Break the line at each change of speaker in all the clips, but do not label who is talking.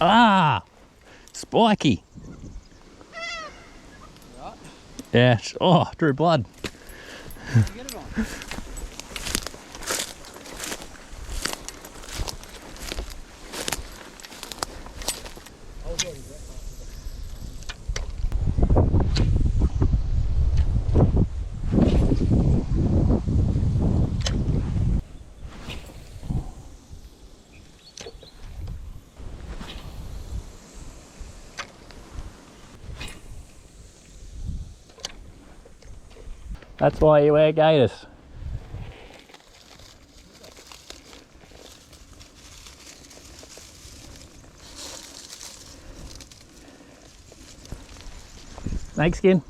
Ah, spiky.
Right.
Yeah. Oh, drew blood.
You get it on.
That's why you wear gaiters. Snake skin.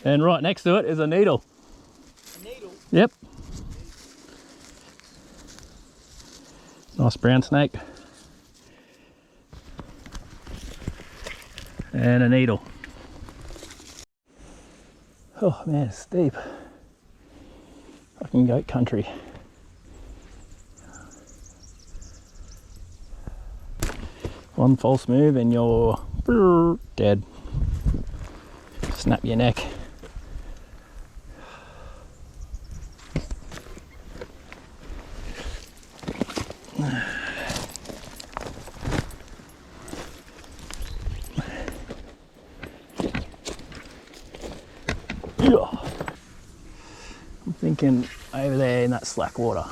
And right next to it is a needle.
A needle?
Yep. Nice brown snake. And a needle. Oh man, it's steep. Fucking goat country. One false move and you're dead. Snap your neck. I'm thinking over there in that slack water.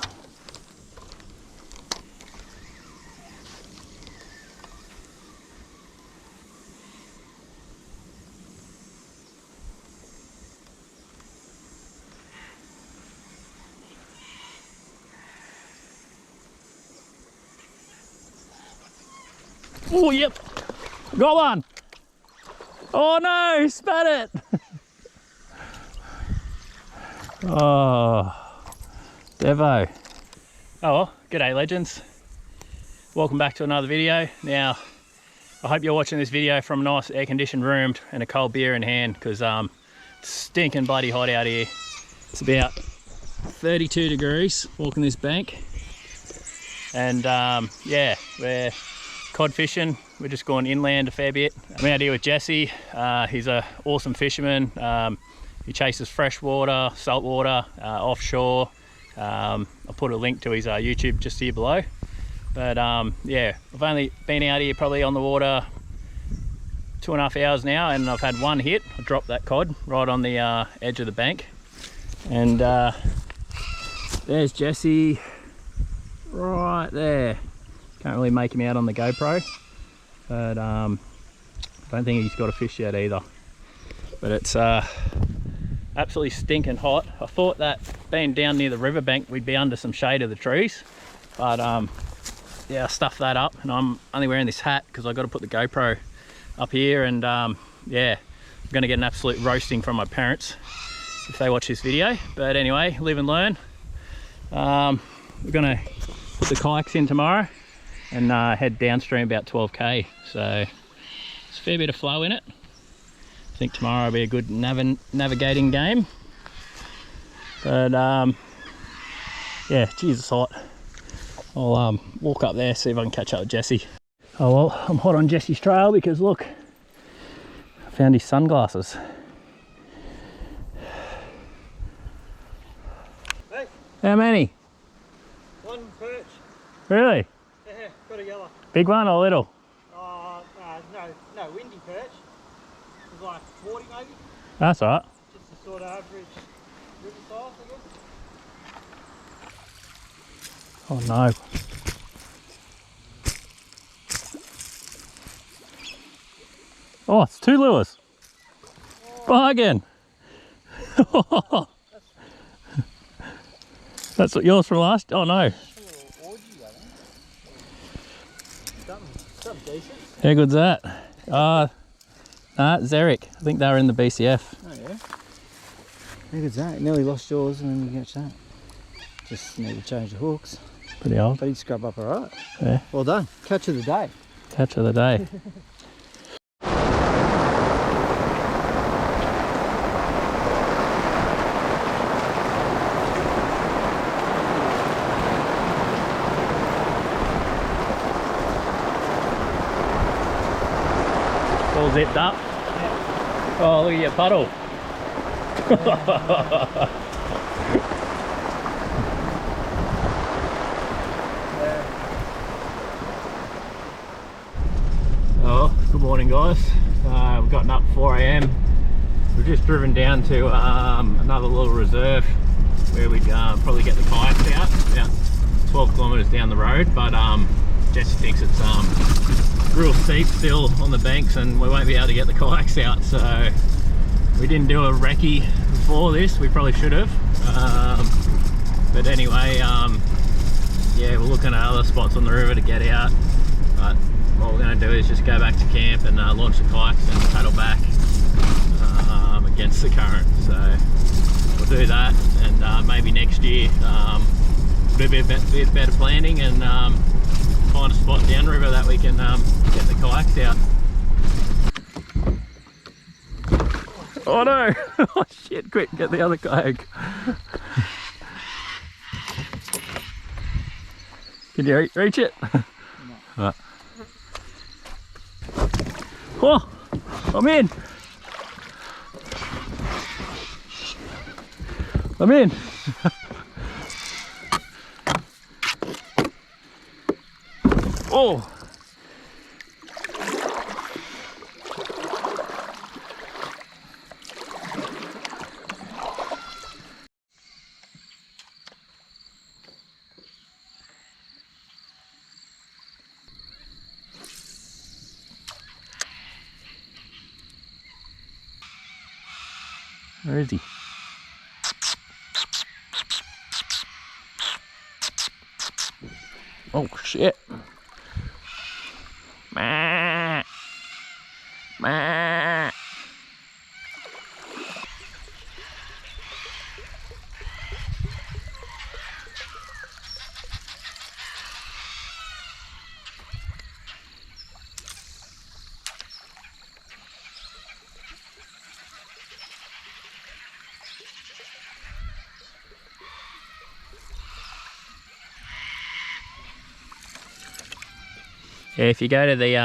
Oh, yep. Got one. Oh no, spat it. Oh, Devo. Oh well, g'day legends. Welcome back to another video. Now, I hope you're watching this video from a nice air-conditioned room and a cold beer in hand, because it's stinking bloody hot out here. It's about 32 degrees walking this bank. And yeah, we're cod fishing. We're just going inland a fair bit. I'm out here with Jesse. He's an awesome fisherman. He chases freshwater, saltwater, offshore. I'll put a link to his YouTube just here below. But yeah, I've only been out here probably on the water 2.5 hours now, and I've had one hit. I dropped that cod right on the edge of the bank. And there's Jesse right there. Can't really make him out on the GoPro, but I don't think he's got a fish yet either. But it's absolutely stinking hot. I thought that being down near the riverbank we'd be under some shade of the trees, but yeah, I stuffed that up, and I'm only wearing this hat because I've got to put the GoPro up here. And yeah, I'm going to get an absolute roasting from my parents if they watch this video. But anyway, live and learn. We're going to put the kayaks in tomorrow and head downstream about 12k, so there's a fair bit of flow in it. I think tomorrow will be a good navigating game. But yeah, geez, it's hot. I'll walk up there, see if I can catch up with Jesse. Oh well, I'm hot on Jesse's trail because look, I found his sunglasses.
Hey.
How many?
One perch.
Really?
Yeah, got a yellow.
Big one or little?
No, windy perch. It was like 40 maybe.
That's all right.
Just a sort of average river size, I guess.
Oh no. Oh, it's 2 lures. Oh. Bargain. That's what yours from last? Oh no.
Something decent.
How good's that? Nah, Zerrick. I think they were in the BCF.
Oh yeah. How good's that? Nearly lost yours and then you catch that. Just need to change the hooks.
Pretty old.
But he'd scrub up alright.
Yeah.
Well done. Catch of the day.
Catch of the day. all zipped up. Oh, look at your puddle. Oh, good morning guys. We've gotten up 4 AM. We've just driven down to another little reserve where we'd probably get the kayaks out, about 12 kilometres down the road, but Jesse thinks it's real steep still on the banks and we won't be able to get the kayaks out, so we didn't do a recce before this. We probably should have, but anyway, yeah, we're looking at other spots on the river to get out, but what we're going to do is just go back to camp and launch the kayaks and paddle back against the current. So we'll do that, and maybe next year do a bit better planning and find a spot downriver that we can get the kayaks out. Oh no! Oh shit, quick, get the other kayak. Can you reach it? No. Right. Oh, I'm in! I'm in! Oh! Where is he? Oh shit. Meh. Meh. Yeah, if you go to the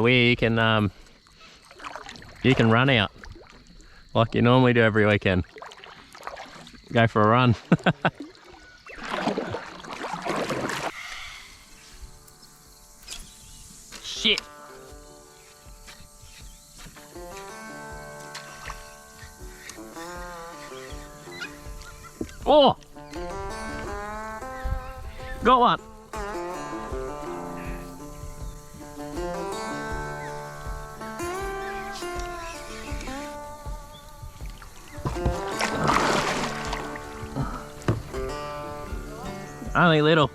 weir, you can run out like you normally do every weekend. Go for a run. Shit. Oh, got one. Only little.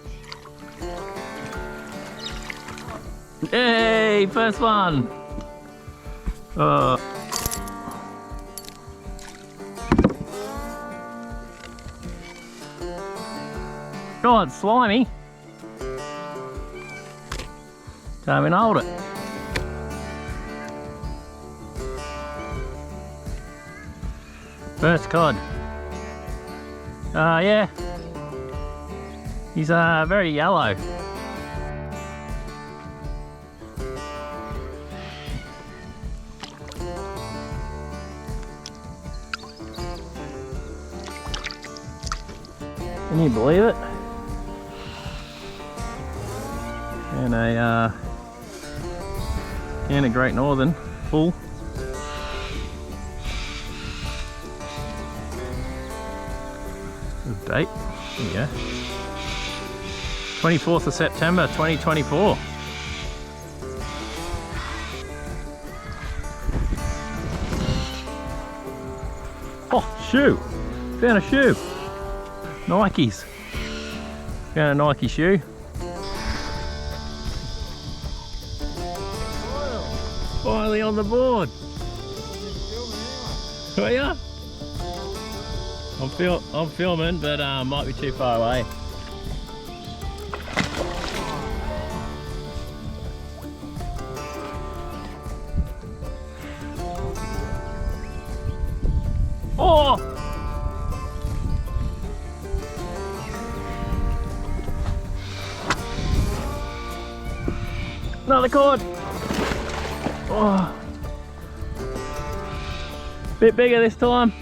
Hey, first one. God, slimy. Can't even hold it. First cod. Yeah. He's very yellow. Can you believe it? And a Great Northern full. Good date. There you go. 24th of September 2024. Oh, shoe! Found a shoe. Nikes. Found a Nike shoe. Finally on the board. Are ya? I'm filming, but might be too far away. Oh! Another cord. Oh. Bit bigger this time.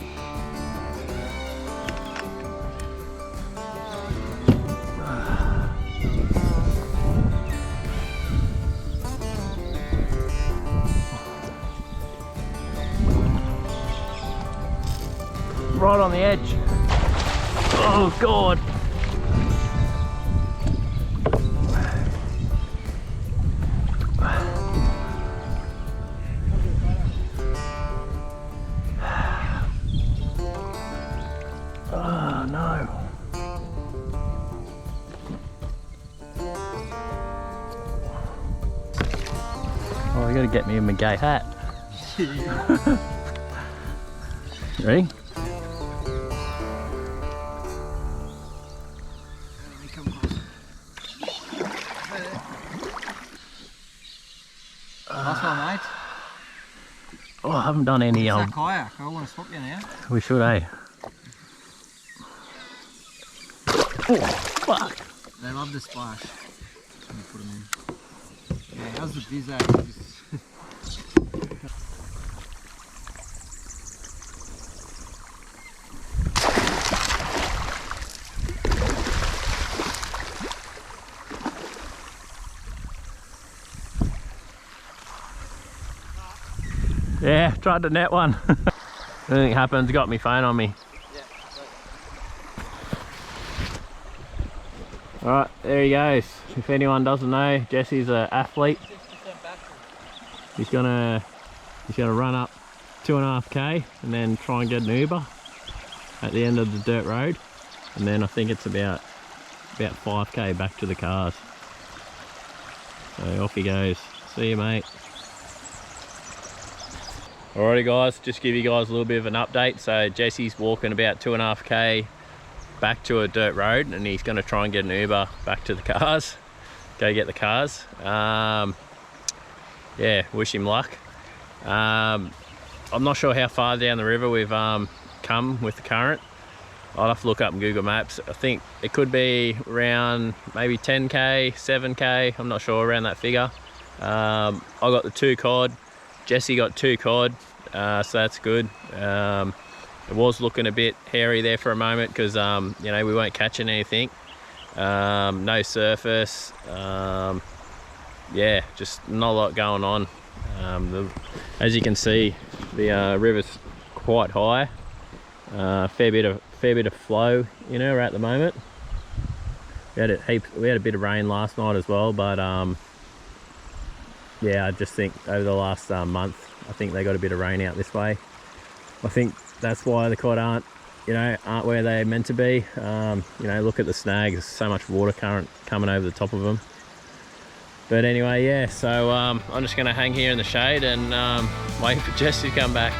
Right on the edge. Oh God. Oh no. Oh, you gotta get me a McGay hat. Ready?
Last one, mate.
Oh, I haven't done any.
It's that kayak. I want to swap you now.
We should, eh? Oh, fuck.
They love the splash. Let me put them in. Yeah, how's the bizzo?
Yeah, tried to net one. Anything happens, got my phone on me.
Yeah.
Alright, there he goes. If anyone doesn't know, Jesse's an athlete. He's gonna run up 2.5k and then try and get an Uber at the end of the dirt road. And then I think it's about 5k back to the cars. So off he goes. See you, mate. Alrighty guys, just give you guys a little bit of an update. So Jesse's walking about 2.5k back to a dirt road and he's going to try and get an Uber back to the cars. Go get the cars. Yeah, wish him luck. I'm not sure how far down the river we've come with the current. I'll have to look up in Google Maps. I think it could be around maybe 10k, 7k, I'm not sure, around that figure. I got the 2 cod. Jesse got 2 cod, so that's good. It was looking a bit hairy there for a moment because you know, we weren't catching anything. No surface. Yeah, just not a lot going on. As you can see, the river's quite high. Fair bit of flow in her at the moment. We had a bit of rain last night as well, but yeah, I just think over the last month, I think they got a bit of rain out this way. I think that's why the cod aren't where they're meant to be. You know, look at the snags, there's so much water current coming over the top of them. But anyway, yeah, so I'm just gonna hang here in the shade and wait for Jesse to come back.